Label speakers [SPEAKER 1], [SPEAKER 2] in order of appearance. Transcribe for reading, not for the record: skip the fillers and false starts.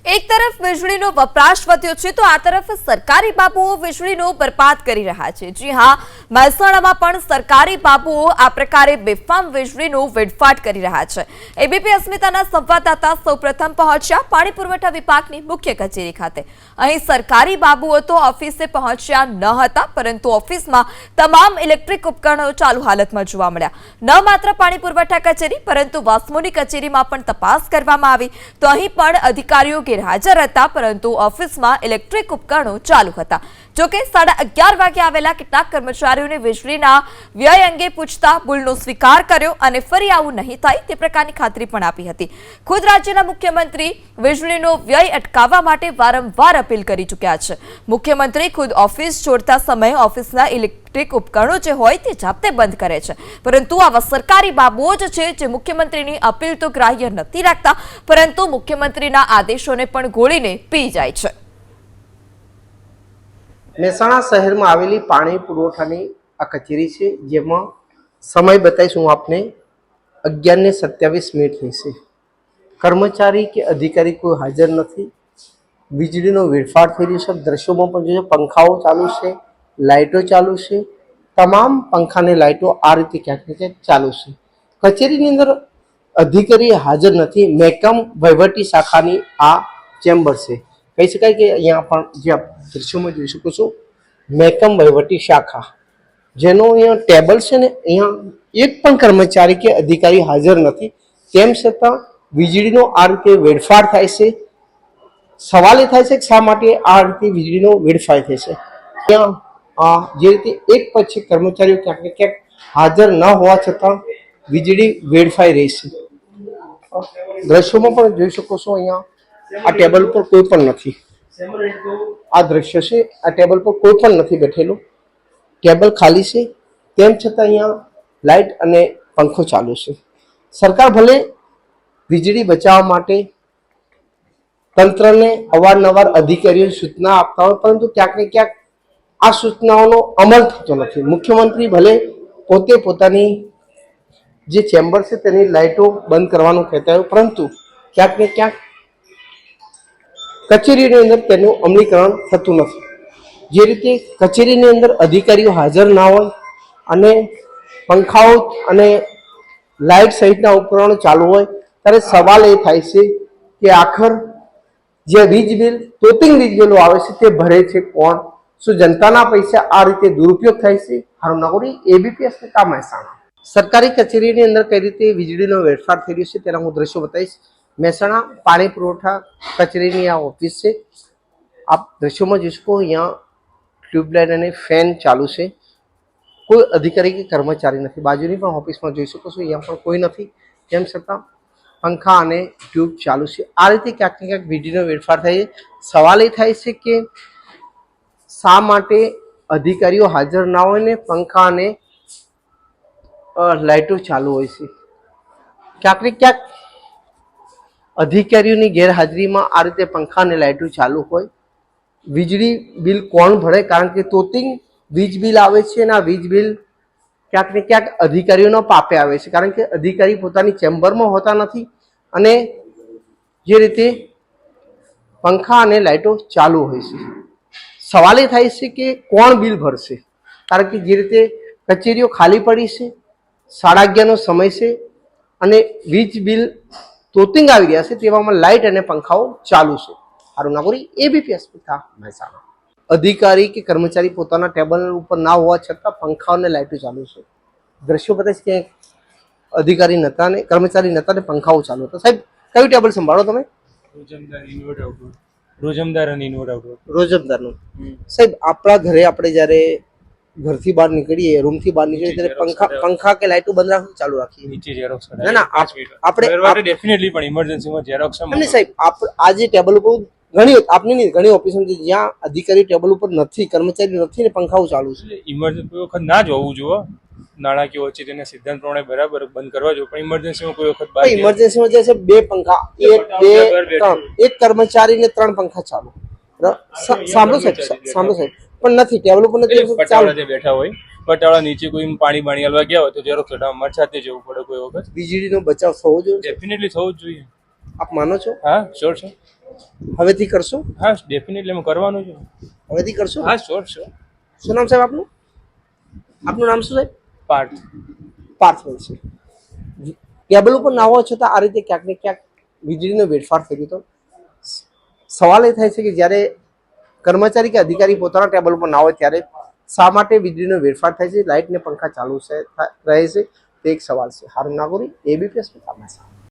[SPEAKER 1] એક તરફ વીજળીનો વપરાશ વધ્યો છે તો આ તરફ સરકારી બાબુઓ વીજળીનો બરબાદ કરી રહ્યા છે। જી હા, મહેસાણામાં પણ સરકારી બાબુઓ આ પ્રકારે બેફામ વીજળીનો વેડફાટ કરી રહ્યા છે। એબીપી અસ્મિતાના સંવાદદાતા સૌપ્રથમ પહોંચ્યા પાણી પુરવઠા વિભાગની મુખ્ય કચેરી ખાતે। અહીં સરકારી બાબુઓ તો ઓફિસે પહોંચ્યા ન હતા, પરંતુ ઓફિસમાં તમામ ઇલેક્ટ્રિક ઉપકરણો ચાલુ હાલતમાં જોવા મળ્યા। ન માત્ર પાણી પુરવઠા કચેરી પરંતુ વાસ્મોની કચેરીમાં પણ તપાસ કરવામાં આવી તો અહીં પણ અધિકારીઓ ગેરહાજર હતા, પરંતુ ઓફિસમાં ઇલેક્ટ્રિક ઉપકરણો ચાલુ હતા। જોકે 11:30 વાગે આવેલા કેટલાક કર્મચારીઓને વીજળીના વ્યય અંગે પૂછતા ભૂલનો સ્વીકાર કર્યો અને ફરી આવું નહીં થાય તે પ્રકારની ખાતરી પણ આપી હતી। ખુદ રાજ્યના મુખ્યમંત્રી વીજળીનો વ્યય અટકાવવા માટે વારંવાર અપીલ કરી ચૂક્યા છે। મુખ્યમંત્રી ખુદ ઓફિસ છોડતા સમયે ઓફિસના ઇલેક્ટ્રિક ઉપકરણો જે હોય તે જાતે બંધ કરે છે, પરંતુ આવા સરકારી બાબુઓ જ છે જે મુખ્યમંત્રીની અપીલ તો ગ્રાહ્ય નથી રાખતા, પરંતુ મુખ્યમંત્રીના આદેશોને પણ ગોળીને પી જાય છે।
[SPEAKER 2] મહેસાણા શહેરમાં આવેલી પાણી પુરવઠાની આ કચેરી છે, જેમાં સમય બતાવીશું આપને 11:27 થઈ છે। કર્મચારી કે અધિકારી કોઈ હાજર નથી। વીજળીનો વેડફાટ થઈ રહ્યો છે। દ્રશ્યોમાં પણ જોઈએ, પંખાઓ ચાલુ છે, લાઇટો ચાલુ છે, તમામ પંખાની લાઇટો આ રીતે ક્યાંક ને ક્યાંક ચાલુ છે। કચેરીની અંદર અધિકારી હાજર નથી। મહેકમ વહીવટી શાખાની આ ચેમ્બર છે, કહી શકાય કે અહીંયા પણ જે આપ દ્રશ્યોમાં જોઈ શકો છો, મહેકમ વહીવટી શાખા, જેનો અહીંયા ટેબલ છે ને, અહીંયા એક પણ કર્મચારી કે અધિકારી હાજર નથી। તેમ છતાં વીજળીનો આ રીતે વેડફાટ થાય છે। સવાલ એ થાય છે કે શા માટે આ રીતે વીજળીનો વેડફાટ થાય છે। ત્યાં જે રીતે એક પછી કર્મચારીઓ ક્યાંક ને ક્યાંક હાજર ન હોવા છતાં વીજળી વેડફાઈ રહી છે। દ્રશ્યોમાં પણ જોઈ શકો છો, અહીંયા આ ટેબલ પર કોઈ પણ નથી। આ દ્રશ્ય છે, આ ટેબલ પર કોઈ પણ નથી બેઠેલું, ટેબલ ખાલી છે। તેમ છતાં અહીંયા લાઇટ અને પંખો ચાલુ છે। સરકાર ભલે વીજળી બચાવવા માટે તંત્રને અવારનવાર અધિકારીઓ સૂચના આપતા હોય, પરંતુ ક્યાંક ને ક્યાંક આ સૂચનાઓનો અમલ થતો નથી। મુખ્યમંત્રી ભલે પોતે પોતાની જે ચેમ્બર છે તેની લાઇટો બંધ કરવાનું કહેતા હોય, પરંતુ ક્યાંક ને ક્યાંક કચેરીની અંદર તેનું અમલીકરણ થતું નથી। જે રીતે કચેરીની અંદર અધિકારીઓ હાજર ના હોય અને પંખાઓ અને લાઇટ સહિતના ઉપકરણો ચાલુ હોય, ત્યારે સવાલ એ થાય છે કે આખર જે વીજ બિલ, તોતિંગ વીજ બિલો આવે છે તે ભરે છે કોણ? શું જનતાના પૈસા આ રીતે દુરુપયોગ થાય છે? હારું નાગોરી, એબીપી અસ્મિતા, મહેસાણા। સરકારી કચેરીની અંદર કઈ રીતે વીજળીનો વેડફાટ થઈ રહ્યો છે તેના હું દ્રશ્યો બતાવીશ। મહેસાણા પાણી પુરવઠા કચેરીની આ ઓફિસ છે। આપ દ્રશ્યોમાં જોઈ શકો, અહીંયા ટ્યુબલાઇટ અને ફેન ચાલુ છે। કોઈ અધિકારી કે કર્મચારી નથી। બાજુની પણ ઓફિસમાં જોઈ શકો છો, અહીંયા પણ કોઈ નથી। તેમ છતાં પંખા અને ટ્યુબ ચાલુ છે। આ રીતે ક્યાંક ને ક્યાંક વીજળીનો વેડફાટ થાય છે। સવાલ એ થાય છે કે શા માટે અધિકારીઓ હાજર ના હોય ને પંખા અને લાઇટો ચાલુ હોય છે? ક્યાંક ને ક્યાંક અધિકારીઓની ગેરહાજરીમાં આ રીતે પંખા અને લાઇટો ચાલુ હોય, વીજળી બિલ કોણ ભરે? કારણ કે તોતિંગ વીજ બિલ આવે છે અને આ વીજ બિલ ક્યાંક ને ક્યાંક અધિકારીઓના પાપે આવે છે, કારણ કે અધિકારી પોતાની ચેમ્બરમાં હોતા નથી અને જે રીતે પંખા અને લાઇટો ચાલુ હોય છે। સવાલ એ થાય છે કે કોણ બિલ ભરશે? કારણ કે જે રીતે કચેરીઓ ખાલી પડી છે, 11:30નો સમય છે અને વીજ બિલ તોતિંગ આવી રહ્યા છે, તેવામાં લાઇટ અને પંખાઓ ચાલુ છે। હારું નાગોરી, એબીપી અસ્મિતા, મહેસાણા। અધિકારી કે કર્મચારી પોતાના ટેબલ ઉપર ના હોવા છતાં પંખાઓ અને લાઇટો ચાલુ છે। દ્રશ્યો બતાવે છે કે અધિકારી નતા ને કર્મચારી નતા ને પંખાઓ ચાલુ હતા। સાહેબ, કયું ટેબલ સંભાળો તમે? રોજમદારનું। સાહેબ, આપણા ઘરે આપણે જ્યારે ઘરથી બહાર નીકળીએ, રૂમથી બહાર નીકળીએ, ત્યારે પંખા કે લાઇટો બંધ રાખી ચાલુ રાખીએ?
[SPEAKER 3] નીચે ઝેરોક્સ
[SPEAKER 2] ના ના, આપણે
[SPEAKER 3] ડેફિનેટલી પણ ઇમરજન્સીમાં ઝેરોક્સ
[SPEAKER 2] નહીં સાહેબ, આ જે ટેબલ ઉપર ઘણી ઓફિસો છે જ્યાં અધિકારી ટેબલ ઉપર નથી, કર્મચારી નથી ને પંખાઓ ચાલુ છે।
[SPEAKER 3] ઇમરજન્સી કોઈ વખત ના જ હોવું જોઈએ। નાણાકીય વચ્ચે તેના સિદ્ધાંત પ્રમાણે બરાબર બંધ કરવા જોઈએ, પણ ઇમરજન્સીમાં કોઈ વખત
[SPEAKER 2] ઇમરજન્સીમાં જે છે 2 પંખા, 1 2 3, એક કર્મચારી ને 3 પંખા ચાલુ। સાંભળો સાહેબ, પણ નથી ટેબલ ઉપર નથી
[SPEAKER 3] પટાવાળા જે બેઠા હોય, પટાવાળા નીચે કોઈ પાણી બાણી હાલવા ગયા હોય તો ઝેરોક્સ કઢાવવા મારી સાથે જવું પડે કોઈ વખત।
[SPEAKER 2] વીજળીનો બચાવ થવો જોઈએ,
[SPEAKER 3] ડેફિનેટલી થવું જ જોઈએ।
[SPEAKER 2] આપ માનો છો?
[SPEAKER 3] હા, શ્યોર છે।
[SPEAKER 2] હવેથી કરશો?
[SPEAKER 3] હા ડેફિનેટલી અમે કરવાનું છે.
[SPEAKER 2] હવેથી કરશો?
[SPEAKER 3] હા શ્યોર શ્યોર.
[SPEAKER 2] શું નામ સાહેબ આપનું? આપનું નામ શું સાહેબ?
[SPEAKER 3] પાર્થ.
[SPEAKER 2] પાર્થવેલ છે. ટેબલ ઉપર ના હોવા છતાં આ રીતે ક્યાંક ને ક્યાંક વીજળીનો વેડફાટ થઈ ગયો. સવાલ એ થાય છે કે જ્યારે કર્મચારી કે અધિકારી પોતાના ટેબલ ઉપર ના હોય ત્યારે શા માટે વીજળીનો વેડફાટ થાય છે, લાઇટ ને પંખા ચાલુ રહે છે, તે એક સવાલ છે. હારું નાગોરી, એબીપી અસ્પતાલમાં.